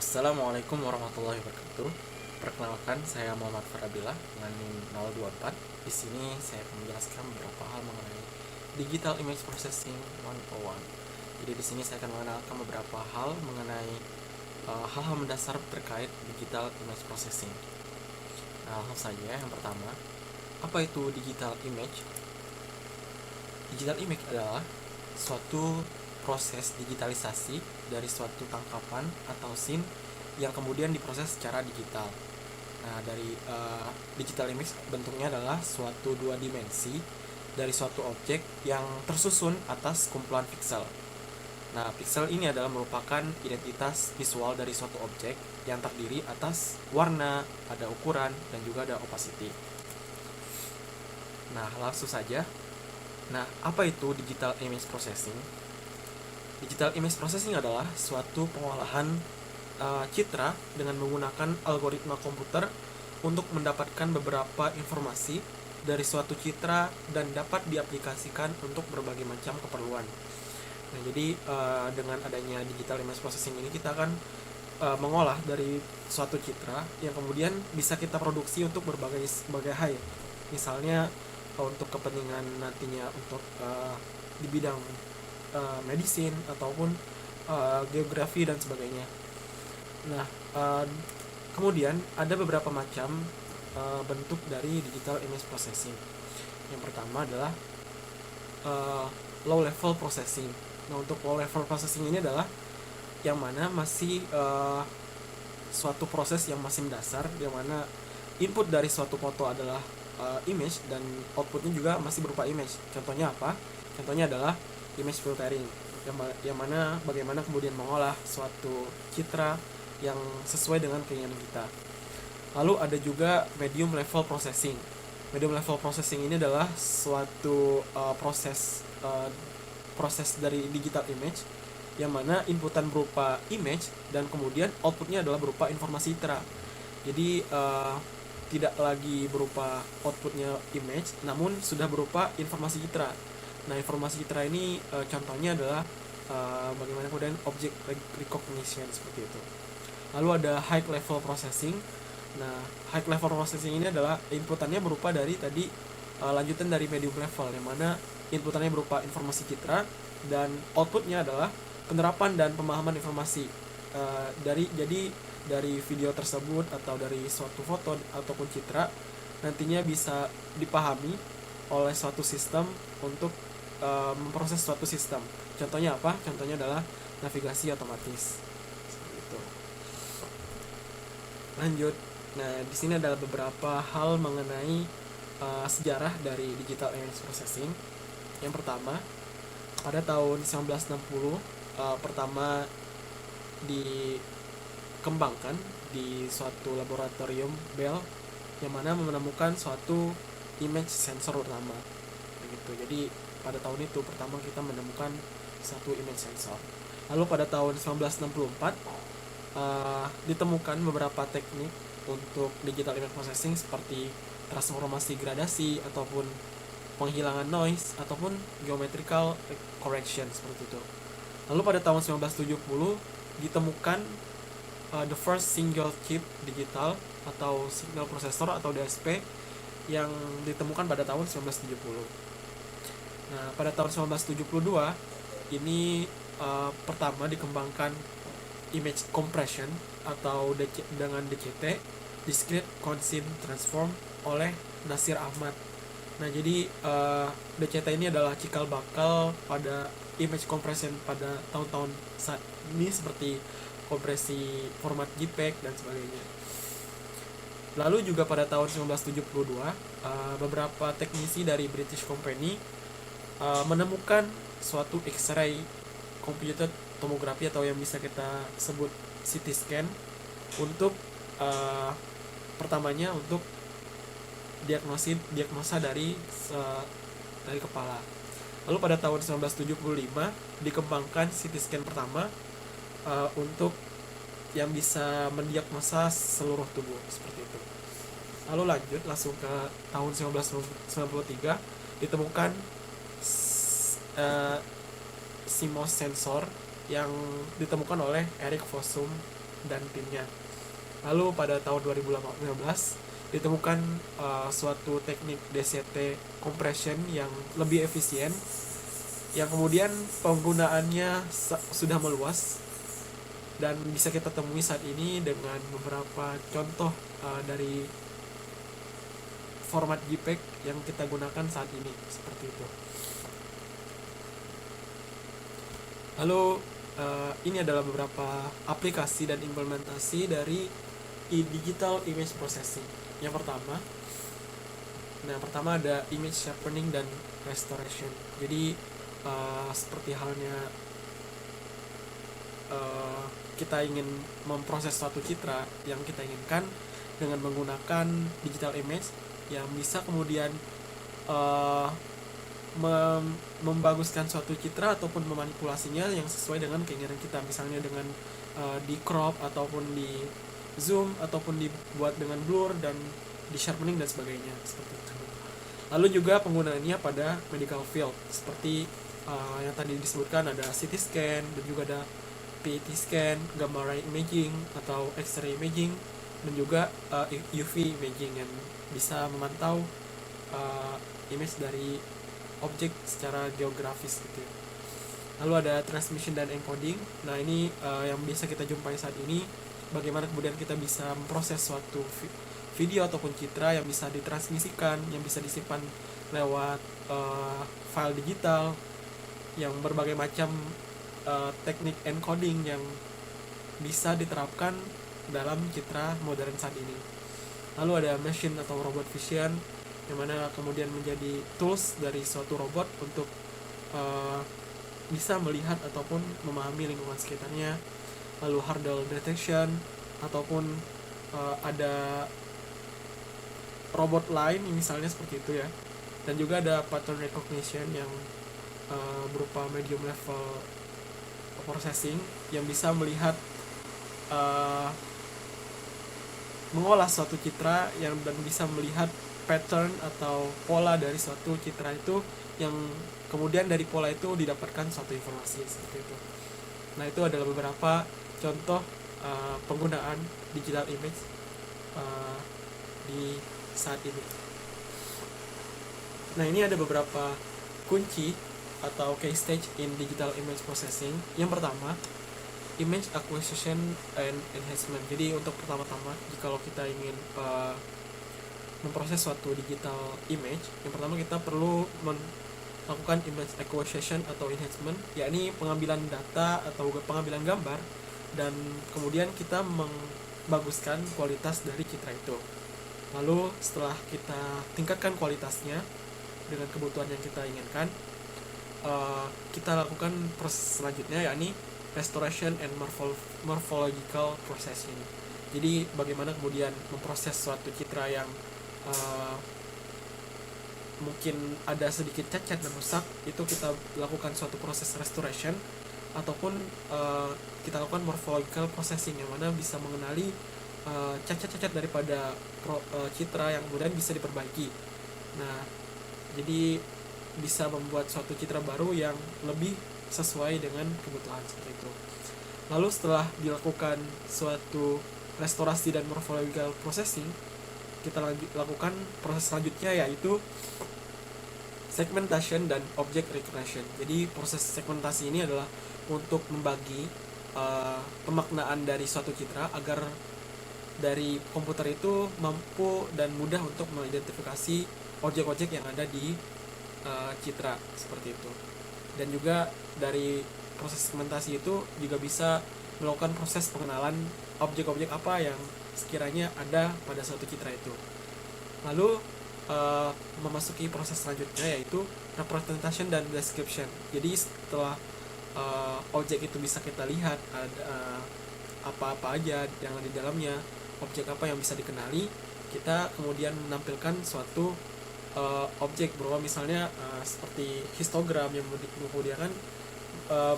Assalamualaikum warahmatullahi wabarakatuh. Perkenalkan, saya Muhammad Farabila dengan NIM 024. Di sini saya akan menjelaskan beberapa hal mengenai Digital Image Processing 101. Jadi di sini saya akan mengenalkan beberapa hal mengenai hal-hal mendasar terkait Digital Image Processing. Nah, langsung saja yang pertama, apa itu Digital Image? Digital Image adalah suatu proses digitalisasi dari suatu tangkapan atau scene yang kemudian diproses secara digital. Nah, dari digital image bentuknya adalah suatu dua dimensi dari suatu objek yang tersusun atas kumpulan pixel. Nah, pixel ini adalah merupakan identitas visual dari suatu objek yang terdiri atas warna, ada ukuran, dan juga ada opacity. Nah, langsung saja. Nah, apa itu digital image processing? Digital image processing adalah suatu pengolahan citra dengan menggunakan algoritma komputer untuk mendapatkan beberapa informasi dari suatu citra dan dapat diaplikasikan untuk berbagai macam keperluan. Nah, jadi dengan adanya digital image processing ini kita akan mengolah dari suatu citra yang kemudian bisa kita produksi untuk berbagai hal. Misalnya untuk kepentingan nantinya untuk di bidang medicine ataupun geografi dan sebagainya. Nah, kemudian ada beberapa macam bentuk dari digital image processing. Yang pertama adalah low level processing. Nah, untuk low level processing ini adalah yang mana masih suatu proses yang masih mendasar, yang mana input dari suatu foto adalah image dan outputnya juga masih berupa image. Contohnya apa? Contohnya adalah image filtering, yang mana bagaimana kemudian mengolah suatu citra yang sesuai dengan keinginan kita. Lalu ada juga medium level processing. Medium level processing ini adalah suatu proses dari digital image yang mana inputan berupa image dan kemudian outputnya adalah berupa informasi citra. Jadi tidak lagi berupa outputnya image, namun sudah berupa informasi citra. Nah, informasi citra ini contohnya adalah bagaimana kemudian object recognition seperti itu. Lalu ada high level processing. Nah, high level processing ini adalah inputannya berupa dari tadi lanjutan dari medium level, yang mana inputannya berupa informasi citra dan outputnya adalah penerapan dan pemahaman informasi dari video tersebut atau dari suatu foto ataupun citra nantinya bisa dipahami oleh suatu sistem untuk memproses suatu sistem. Contohnya apa? Contohnya adalah navigasi otomatis. Seperti itu. Lanjut. Nah, di sini adalah beberapa hal mengenai sejarah dari digital image processing. Yang pertama, pada tahun 1960 pertama dikembangkan di suatu laboratorium Bell yang mana menemukan suatu image sensor utama. Begitu. Jadi pada tahun itu pertama kita menemukan satu image sensor. Lalu pada tahun 1964 ditemukan beberapa teknik untuk digital image processing seperti transformasi gradasi ataupun penghilangan noise ataupun geometrical correction seperti itu. Lalu pada tahun 1970 ditemukan the first single chip digital atau signal processor atau DSP yang ditemukan pada tahun 1970. Nah, pada tahun 1972 ini pertama dikembangkan image compression atau dengan DCT, Discrete Constant Transform, oleh Nasir Ahmad. Nah, jadi DCT ini adalah cikal bakal pada image compression pada tahun-tahun saat ini seperti kompresi format JPEG dan sebagainya. Lalu juga pada tahun 1972 beberapa teknisi dari British Company menemukan suatu X-ray computed tomografi atau yang bisa kita sebut CT scan untuk pertamanya untuk diagnosa dari kepala. Lalu pada tahun 1975 dikembangkan CT scan pertama untuk yang bisa mendiagnosa seluruh tubuh seperti itu. Lalu lanjut langsung ke tahun 1993 ditemukan CMOS sensor yang ditemukan oleh Eric Fossum dan timnya. Lalu pada tahun 2015 ditemukan suatu teknik DCT compression yang lebih efisien, yang kemudian penggunaannya sudah meluas dan bisa kita temui saat ini dengan beberapa contoh dari format JPEG yang kita gunakan saat ini, seperti itu. Lalu ini adalah beberapa aplikasi dan implementasi dari digital image processing. Yang pertama ada image sharpening dan restoration. Jadi seperti halnya kita ingin memproses suatu citra yang kita inginkan dengan menggunakan digital image yang bisa kemudian membaguskan suatu citra ataupun memanipulasinya yang sesuai dengan keinginan kita, misalnya dengan di crop ataupun di zoom ataupun dibuat dengan blur dan di sharpening dan sebagainya, seperti itu. Lalu juga penggunaannya pada medical field seperti yang tadi disebutkan, ada CT scan dan juga ada PET scan, gamma ray imaging atau X-ray imaging, dan juga UV imaging yang bisa memantau image dari objek secara geografis gitu ya. Lalu ada transmission dan encoding. Nah ini yang bisa kita jumpai saat ini, bagaimana kemudian kita bisa memproses suatu video ataupun citra yang bisa ditransmisikan, yang bisa disimpan lewat file digital, yang berbagai macam teknik encoding yang bisa diterapkan dalam citra modern saat ini. Lalu ada machine atau robot vision, yang mana kemudian menjadi tools dari suatu robot untuk bisa melihat ataupun memahami lingkungan sekitarnya. Lalu hardware detection, ataupun ada robot lain misalnya seperti itu ya. Dan juga ada pattern recognition yang berupa medium level processing yang bisa melihat mengolah suatu citra dan bisa melihat pattern atau pola dari suatu citra itu, yang kemudian dari pola itu didapatkan suatu informasi, seperti itu. Nah itu adalah beberapa contoh penggunaan digital image di saat ini. Nah ini ada beberapa kunci atau key stage in digital image processing. Yang pertama, image acquisition and enhancement. Jadi untuk pertama-tama, jika kita ingin memproses suatu digital image, yang pertama kita perlu melakukan image acquisition atau enhancement, yakni pengambilan data atau pengambilan gambar, dan kemudian kita membaguskan kualitas dari citra itu. Lalu setelah kita tingkatkan kualitasnya dengan kebutuhan yang kita inginkan, kita lakukan proses selanjutnya, yakni restoration and morphological processing. Jadi bagaimana kemudian memproses suatu citra yang mungkin ada sedikit cacat dan rusak, itu kita lakukan suatu proses restoration, ataupun kita lakukan morphological processing, yang mana bisa mengenali cacat-cacat daripada citra yang kemudian bisa diperbaiki. Nah, jadi bisa membuat suatu citra baru yang lebih sesuai dengan kebutuhan, seperti itu. Lalu setelah dilakukan suatu restorasi dan morphological processing, kita lakukan proses selanjutnya, yaitu segmentation dan object recognition. Jadi proses segmentasi ini adalah untuk membagi pemaknaan dari suatu citra agar dari komputer itu mampu dan mudah untuk mengidentifikasi objek-objek yang ada di citra, seperti itu. Dan juga dari proses segmentasi itu juga bisa melakukan proses pengenalan objek-objek apa yang sekiranya ada pada suatu citra itu. Lalu memasuki proses selanjutnya, yaitu representation dan description. Jadi setelah objek itu bisa kita lihat ada apa-apa aja yang ada di dalamnya, objek apa yang bisa dikenali, kita kemudian menampilkan suatu objek berupa misalnya seperti histogram yang kemudian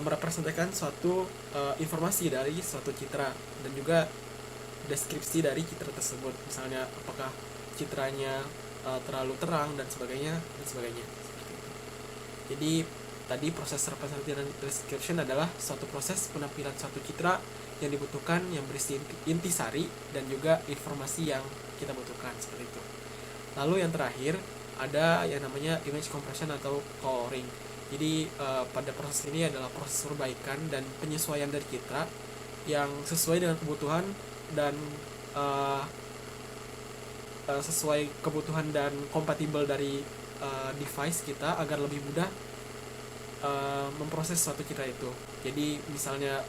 merepresentasikan suatu informasi dari suatu citra, dan juga deskripsi dari citra tersebut, misalnya apakah citranya terlalu terang dan sebagainya. Jadi tadi proses representation dan description adalah suatu proses penampilan suatu citra yang dibutuhkan yang berisi intisari dan juga informasi yang kita butuhkan seperti itu. Lalu yang terakhir ada yang namanya image compression atau coloring. Jadi pada proses ini adalah proses perbaikan dan penyesuaian dari citra yang sesuai dengan kebutuhan dan sesuai kebutuhan dan kompatibel dari device kita agar lebih mudah memproses suatu citra itu. Jadi misalnya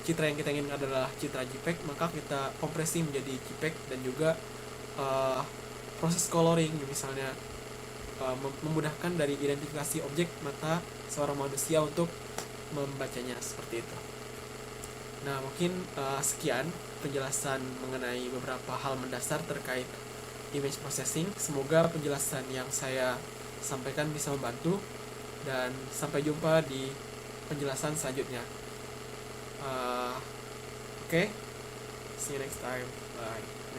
citra yang kita ingin adalah citra JPEG, maka kita kompresi menjadi JPEG dan juga proses coloring misalnya memudahkan dari identifikasi objek mata seorang manusia untuk membacanya seperti itu. Nah, mungkin sekian penjelasan mengenai beberapa hal mendasar terkait image processing. Semoga penjelasan yang saya sampaikan bisa membantu, dan sampai jumpa di penjelasan selanjutnya. Oke, see you next time. Bye.